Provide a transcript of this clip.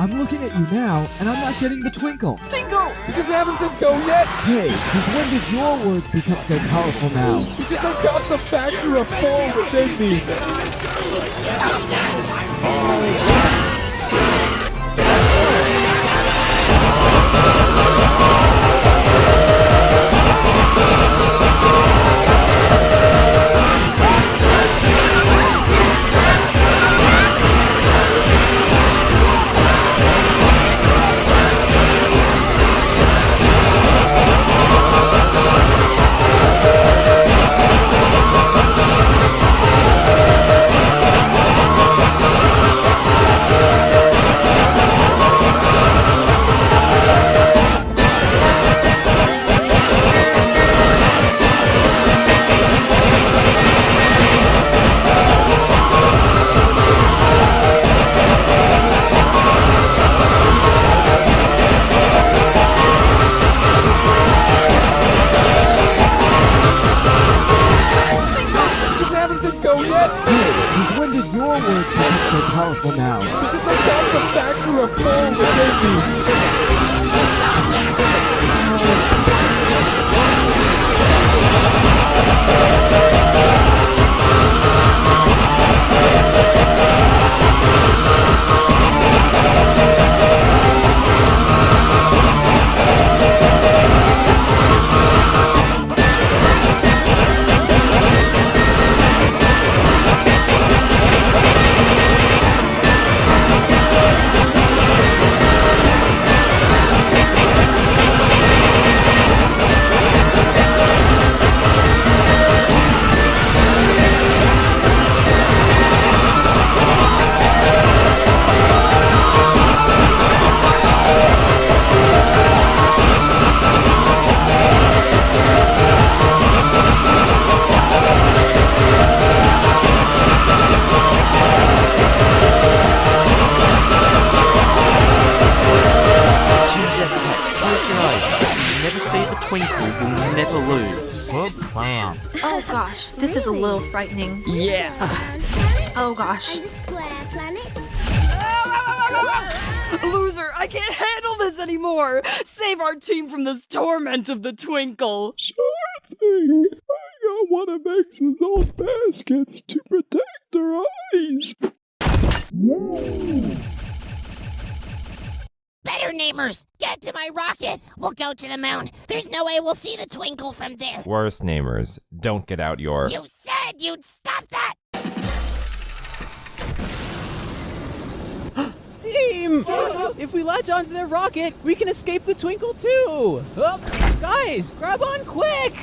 I'm looking at you now, and I'm not getting the twinkle. Tingle! Because I haven't said go yet. Hey, since when did your words become so powerful now? Because I've got the factor of 4 within me. Since when did your words become so powerful now? Because I've got the factor of 4 within me. Twinkle will never lose. Good plan. Oh gosh, this is a little frightening. Yeah. Oh gosh. Loser, I can't handle this anymore! Save our team from this torment of the twinkle! Sure thing. I got one of X's old baskets to protect their eyes. Yay! Better namers, get to my rocket. We'll go to the moon. There's no way we'll see the twinkle from there. Worse namers, don't get out your... You said you'd stop that! Team! If we latch onto their rocket, we can escape the twinkle too! Oh, guys, grab on quick!